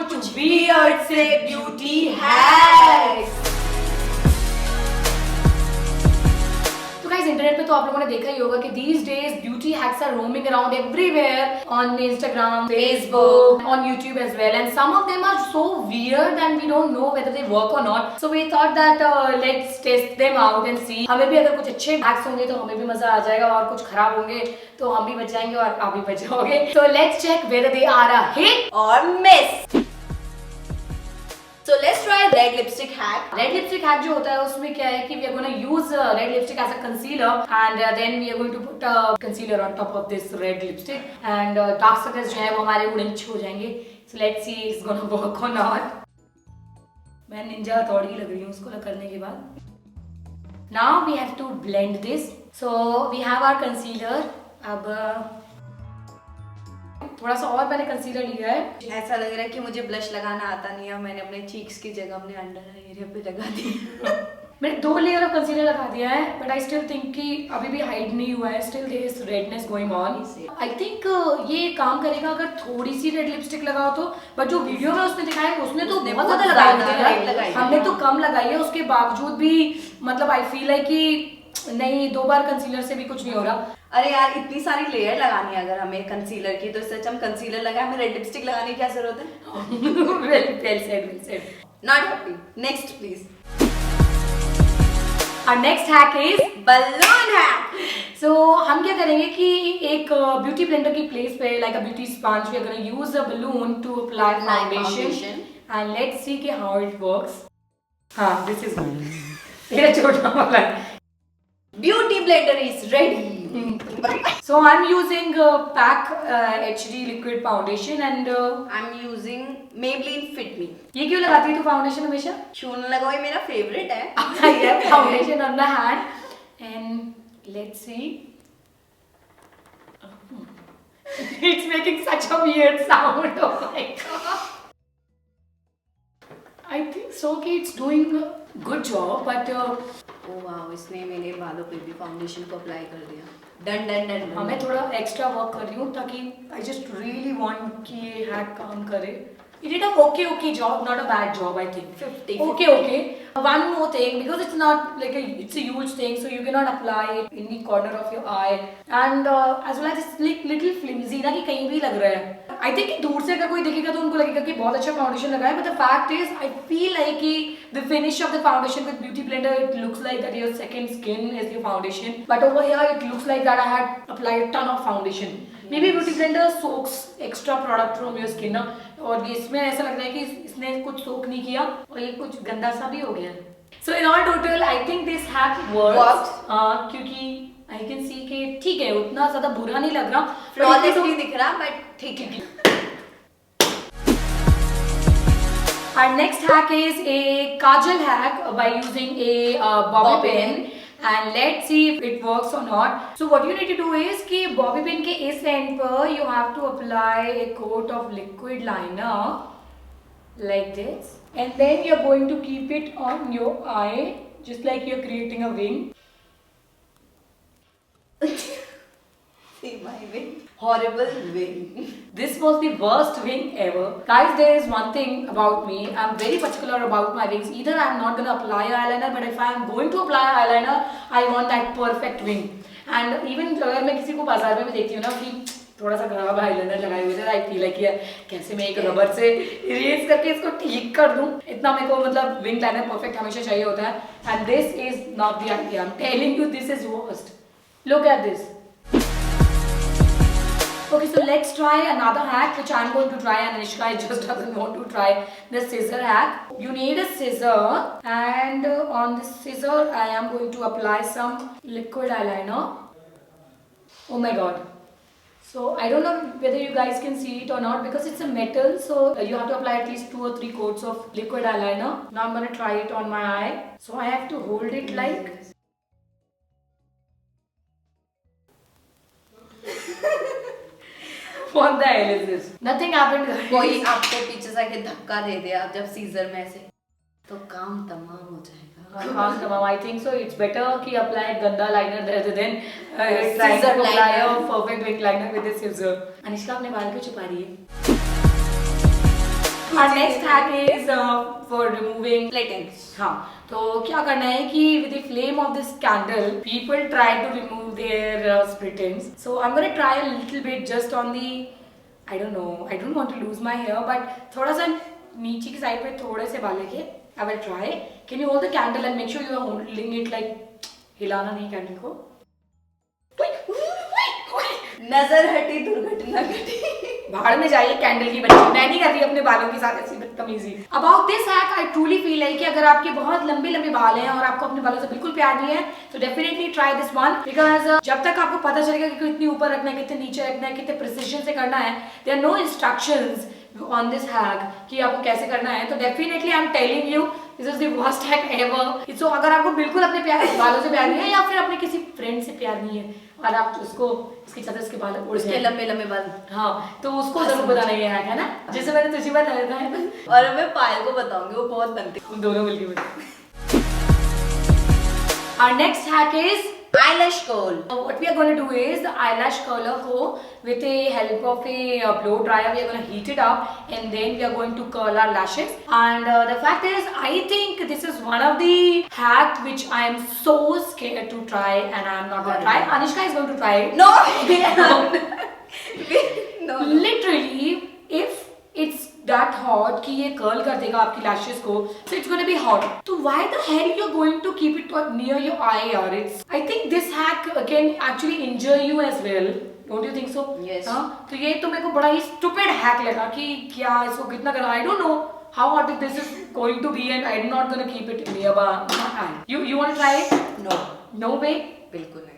कुछ weird से beauty hacks। तो गाइस इंटरनेट पे तो आप लोगों ने देखा ही होगा कि these days beauty hacks are roaming around everywhere on Instagram, Facebook, on YouTube as well, and some of them are so weird and we don't know whether they work or not. So we thought that let's test them out and see. हमें भी अगर कुछ अच्छे hacks होंगे तो हमें भी मजा आ जाएगा, और कुछ खराब होंगे तो हम भी बच जाएंगे और आप भी बच जाओगे। So let's check whether they are a hit or miss. So let's try red lipstick hack. Red lipstick hack जो होता है उसमें क्या है कि we are going to use red lipstick as a concealer, and then we are going to put concealer on top of this red lipstick, and dark circles जो है वो हमारे उड़न हो जाएंगे। So let's see it's gonna work or not. मैं Ninja हथौड़ी लग रही हूँ उसको करने के बाद। Now we have to blend this. So we have our concealer. अब थोड़ा सा और मैंने कंसीलर लिया है। ऐसा लग रहा है कि मुझे ब्लश लगाना आता नहीं है, मैंने अपने चीक्स की जगह अपने अंडर आई एरिया पे लगा दी। मैंने 2 लेयर ऑफ कंसीलर लगा दिया है, बट आई स्टिल थिंक कि अभी भी हाइड नहीं हुआ है, still there is redness going on. I think ये काम करेगा अगर थोड़ी सी रेड लिपस्टिक लगाओ तो, बट जो वीडियो में उसने दिखाया उसने तो बहुत ज्यादा लगाई है, हमने तो कम लगाई है, उसके बावजूद भी मतलब आई फील है कि नहीं 2 बार कंसीलर से भी कुछ नहीं हो रहा। अरे यार इतनी सारी लेयर लगानी है अगर हमें कंसीलर की, तो इससे अच्छा हम कंसीलर लगाए, हमें रेड लिपस्टिक लगाने की क्या जरूरत है? well said. Not happy. Next please. Our next hack is balloon hack. So हम क्या करेंगे कि एक ब्यूटी ब्लेंडर की प्लेस पे like a beauty sponge we are going to use a balloon to apply foundation and let's see कि how it works. हाँ this is ये छोटा वाला beauty blender is ready. So I'm using PAC HD liquid foundation and I'm using Maybelline Fit Me. ये क्यों लगाती है तू फाउंडेशन हमेशा? क्यों न लगाओ, ये मेरा फेवरेट है। Yeah, foundation on my hand and let's see. It's making such a weird sound. Oh my god. I think so कि it's doing a good job, but oh wow, इसने मेरे बालों पे भी फाउंडेशन को अप्लाई कर दिया। डन। मैं थोड़ा एक्स्ट्रा वर्क कर रही हूँ ताकि I just really want कि ये हैक काम करे। It did a okay job, not a bad job I think. 50. Okay. One more thing, because it's not like it's a huge thing, so you cannot apply it in the corner of your eye, and as well as it's like little flimsy ना कि कहीं भी लग रहा है। I think कि दूर से अगर कोई देखेगा तो उनको लगेगा कि बहुत अच्छा फाउंडेशन लगा है, but the fact is I feel like कि the finish of the foundation with beauty blender it looks like that your second skin is your foundation, but over here it looks like that I had applied a ton of foundation. Maybe beauty blender soaks extra product from your skin ना, और इसमें ऐसा लग रहा है कि इसने कुछ सोक नहीं किया और ये कुछ गंदा सा भी हो गया। So in all total I think this hack works. क्योंकि I can see कि ठीक है, उतना ज्यादा बुरा नहीं लग रहा, flawless नहीं दिख रहा, but ठीक है। Our next hack is a kajal hack by using a bobby pin. And let's see if it works or not. So what you need to do is कि bobby pin के इस end पर you have to apply a coat of liquid liner like this, and then you're going to keep it on your eye just like you're creating a wing. See my wing. Horrible wing. This was the worst wing ever. Guys, there is one thing about me. I'm very particular about my wings. Either I'm not gonna apply eyeliner, but if I'm going to apply eyeliner, I want that perfect wing. And even अगर मैं किसी को बाजार में भी देखती हूँ ना कि थोड़ा सा खराब आईलाइनर लगाए हुए थे, आई फील लाइक यार कैसे मैं एक रबर से इरेज करके इसको ठीक कर दूं, इतना मेरे को मतलब विंग लाइनर परफेक्ट हमेशा चाहिए होता है, and this is not the idea. I am telling you this is worst. Look at this. Okay, so let's try another hack which I'm going to try and Anishka just doesn't want to try, the scissor hack. You need a scissor, and on this scissor I am going to apply some liquid eyeliner. Oh my god. So I don't know whether you guys can see it or not because it's a metal, so you have to apply at least 2 or 3 coats of liquid eyeliner. Now I'm going to try it on my eye. So I have to hold it like What the hell is this? Nothing happened. कोई आपको पीछे से आके धक्का दे दे आप जब scissor में से, तो काम तमाम हो जाएगा। हाँ तमाम। I think so. It's better कि apply गंदा liner rather than trying to apply a perfect wing liner with a scissor. Anishka अपने बाल क्यों छुपा रही है? Our next hack is for removing Platelets. हाँ, तो क्या करना है कि with the flame of this candle, people try to remove their split-ends. So I'm gonna try a little bit just on the, I don't know, I don't want to lose my hair, but थोड़ा सा नीचे की side पे थोड़े से बाल लेके I will try. Can you hold the candle and make sure you are holding it like हिलाना नहीं कैंडल को. नजर हटी दुर्घटना घटी. बाहर में जाइए कैंडल की बच्ची. मैं नहीं कर रही अपने बालों के साथ ऐसी बदतमीजी. About this hack I truly feel है कि अगर आपके बहुत लंबे लंबे बाल हैं और आपको अपने बालों से बिल्कुल प्यार नहीं है तो definitely try this one, because जब तक आपको पता चलेगा कि कितनी ऊपर रखना है, कितने नीचे रखना है, कितने प्रिसिजन से करना है, there are no instructions on this hack कि आपको कैसे करना है. तो definitely I am telling you this is the worst hack ever. So अगर आपको बिल्कुल अपने प्यार बालों से प्यार नहीं है या फिर अपने किसी फ्रेंड से प्यार नहीं है और आप उसको इसकी चाहते उसके बाल उड़ उसके लंबे लंबे बाल, हाँ, तो उसको जरूर बताना ये हैक है ना, जैसे मैंने तुझे बताया था. और मैं पायल को बताऊंगी, वो बहुत बनती है. उन दोनों मिलके बताओ. Our next hack is eyelash curl. What we are going to do is the eyelash curler को with the help of a blow dryer we are going to heat it up and then we are going to curl our lashes. And the fact is I think this is one of the hack which I am so scared to try and I am not going to try. Anishka is going to try it. No. Literally if it's that hot कि ये curl कर देगा आपकी lashes को, so it's going to be hot. तो why the hell you're going to keep it near your eye or it's, I think this hack can actually injure you as well. Don't you think so? Yes. हाँ, तो ये तो मेरे को बड़ा ही stupid hack लगा कि क्या इसको कितना करना. I don't know how hot this is going to be and I'm not going to keep it near my eye. You want to try it? No. No way? बिल्कुल नहीं.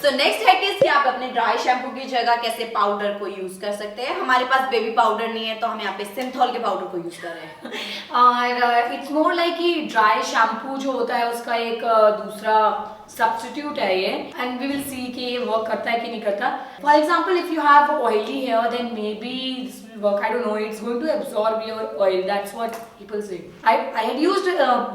तो नेक्स्ट हैक इज कि आप अपने dry shampoo की जगह कैसे powder को यूज कर सकते हैं. हमारे पास बेबी पाउडर नहीं है तो हम यहाँ पे सिंथॉल के पाउडर को यूज कर रहे हैं. और इट्स मोर लाइक कि ड्राई शैम्पू जो होता है उसका एक दूसरा सब्स्टिट्यूट है ये, एंड वी विल सी कि ये वर्क करता है कि नहीं करता. For example if you have oily hair then maybe this will work. I don't know, it's going to absorb your oil. That's what people say. I had used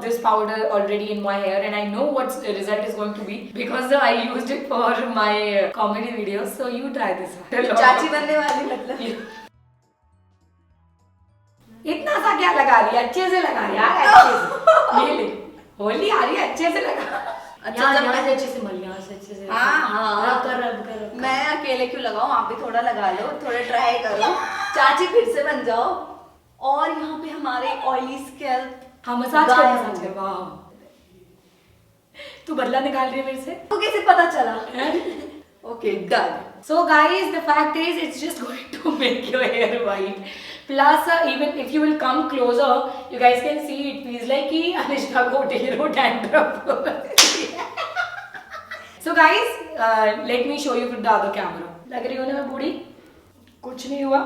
this powder already in my hair and I know what the result is going to be because I used it for my comedy videos. So you try this one. चाची बनने वाली मतलब. इतना सा क्या लगा रही है, अच्छे से लगा यार, अच्छे से. ये ले होली आ रही है, अच्छे से लगा. अच्छा जब यहाँ से अच्छे से मल, यहाँ से अच्छे से. हाँ. कर. मैं अकेले क्यों लगाऊं, आप भी थोड़ा लगा लो, थोड़ा ट्राई करो. चाची फिर से बन जाओ. और यहाँ पे हमारे ऑयली स्कैल्प. हाँ, मसाज कर. वाह, तू बदला निकाल रही है मेरे से. तो कैसे पता चला? Okay, done. So guys, the fact is it's just going to make your hair white. Plus even if you will come closer, you guys can see it feels like कि Anushka को ढेरों dandruff. So guys, let me show you with the other camera. लग रही हूँ ना मैं बूढ़ी? कुछ नहीं हुआ.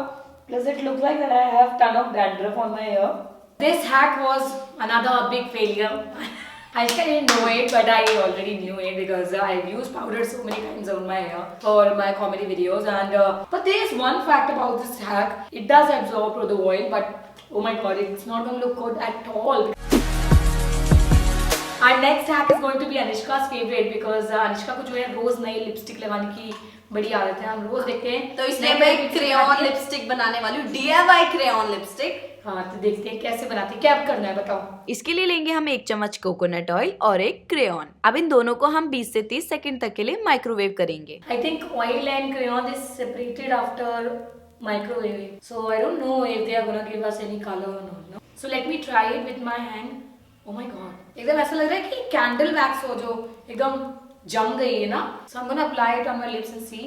Plus it looks like that I have ton of dandruff on my hair. This hack was another big failure. I didn't know it, but I already knew it because I've used powder so many times on my hair for my comedy videos. And but there is one fact about this hack: it does absorb the oil, but oh my god, it's not going to look good at all. Our next hack is going to be Anushka's favorite because Anushka को जो है रोज नई lipstick लगाने की बड़ी आदत है. हम रोज देखते हैं. तो इसलिए मैं क्रेयॉन लिपस्टिक बनाने वाली हूँ. DIY crayon lipstick. हाँ, तो देखते हैं कैसे बनाते हैं. क्या करना है बताओ. इसके लिए लेंगे हम 1 चम्मच कोकोनट ऑयल और एक क्रेयॉन. अब इन दोनों को हम 20 से 30 सेकंड तक के लिए माइक्रोवेव करेंगे. I think oil and crayon is separated after microwaving. So I don't know if they are gonna give us any color or not. No? So let me try it with my hand. Oh my god. एकदम ऐसा लग रहा है कि candle wax हो जो एकदम जम गई है ना. So I'm gonna apply it on my lips and see.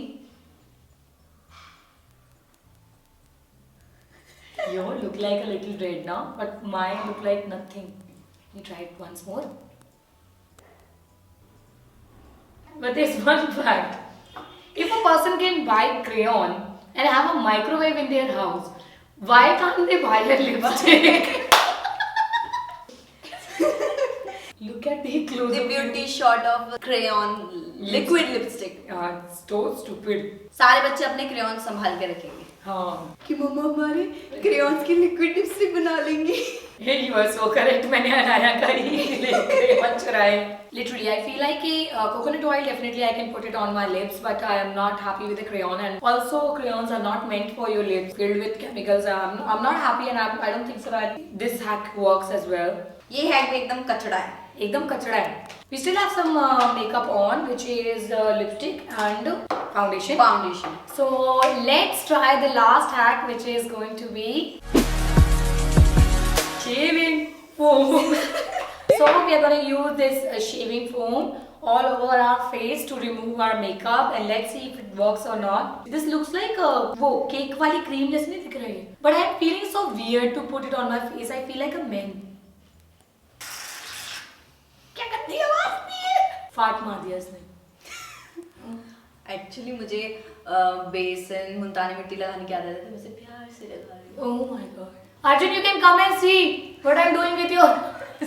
You look like a little red now, but mine look like nothing. Let me try it once more. But there's one fact. If a person can buy crayon and have a microwave in their house, why can't they buy a lipstick? Look at the close. The beauty shot of crayon liquid lipstick. It's so stupid. सारे बच्चे अपने crayon संभाल के रखेंगे. हाँ. कि मम्मा हमारे crayons की लिक्विड लिपस्टिक बना लेंगी. You are so correct. मैंने अनाया का ही क्रेयॉन चुराए. Literally, I feel like coconut oil, definitely I can put it on my lips, but I am not happy with the crayon. And also, crayons are not meant for your lips, filled with chemicals. I'm not happy, and I don't think so that this hack works as well. ये hack भी एकदम कचड़ा है. एकदम कचड़ा है. We still have some makeup on, which is lipstick and foundation. Foundation. So let's try the last hack, which is going to be shaving foam. So we are going to use this shaving foam all over our face to remove our makeup, and let's see if it works or not. This looks like वो cake वाली cream जैसे नहीं दिख रही है. But I'm feeling so weird to put it on my face. I feel like a man. क्या गंदी आवाज दी है? फाट मार दिया इसने. एक्चुअली मुझे बेसन मुल्तानी मिट्टी लगाने की आदत है, तो वैसे प्यार से लगा रही हूँ. Oh my god. Arjun, you can come and see what I'm doing with your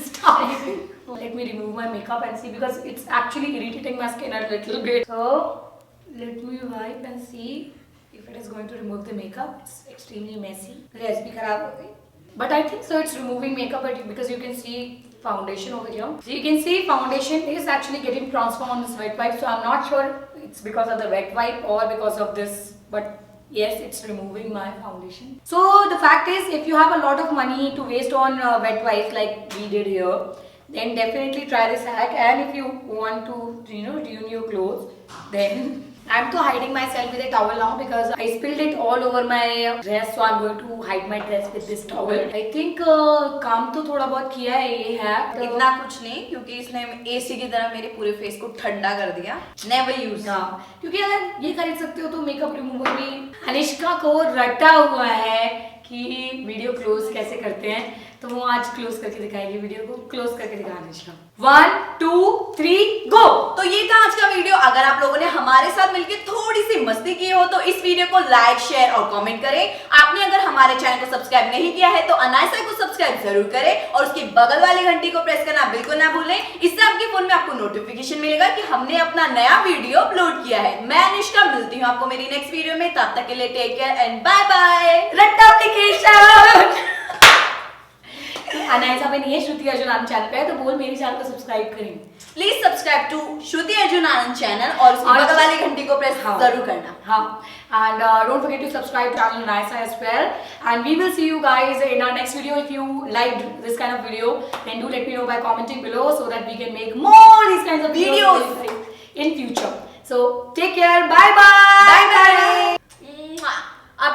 style. Let me remove my makeup and see, because it's actually irritating my skin a little bit. So let me wipe and see if it is going to remove the makeup. It's extremely messy. Dress bhi kharab ho gayi. But I think so it's removing makeup, but because you can see foundation over here. So you can see foundation is actually getting transformed on this wet wipe. So I'm not sure it's because of the wet wipe or because of this, but yes, it's removing my foundation. So the fact is, if you have a lot of money to waste on wet wipes like we did here, then definitely try this hack. And if you want to, ruin your clothes, then I'm to hiding myself with a towel now because I spilled it all over my dress, so I'm going to hide my dress with this towel. I think काम तो थोड़ा बहुत किया है ये hack. इतना कुछ नहीं, क्योंकि इसने एसी की तरह मेरे पूरे फेस को ठंडा कर दिया. Never use. हाँ, क्योंकि अगर ये खरीद सकते हो तो मेकअप रिमूवर भी अनुष्का को रटा हुआ है कि वीडियो क्लोज कैसे करते हैं, तो वो आज क्लोज करके दिखाएगी. वीडियो को क्लोज करके दिखा अनुष्का. 1 2 3 गो. तो ये था आज का वीडियो. अगर आप लोगों ने हमारे साथ मिलकर थोड़ी सी मस्ती की हो तो इस वीडियो को लाइक, शेयर और कमेंट करें. आपने अगर हमारे चैनल को सब्सक्राइब नहीं किया है तो अनायसा को सब्सक्राइब जरूर करें और उसकी बगल वाली घंटी को प्रेस करना बिल्कुल ना भूलें. इससे आपके फोन में आपको नोटिफिकेशन मिलेगा कि हमने अपना नया वीडियो अपलोड किया है. मैं अनुष्का मिलती हूँ आपको मेरी नेक्स्ट वीडियो में. तब तक के लिए take care and bye bye. Ratta application. अनायसा पे नहीं है, श्रुति अर्जुन आनंद चैनल पे है, तो बोल मेरे चैनल को सब्सक्राइब करें. Please subscribe to Shruti Arjun Anand channel और उसकी बगल वाली घंटी को प्रेस जरूर करना. हाँ, and don't forget to subscribe to channel Anayasa as well. And we will see you guys in our next video. If you liked this kind of video, then do let me know by commenting below so that we can make more these kinds of videos in future. So take care. Bye bye. Bye bye. अब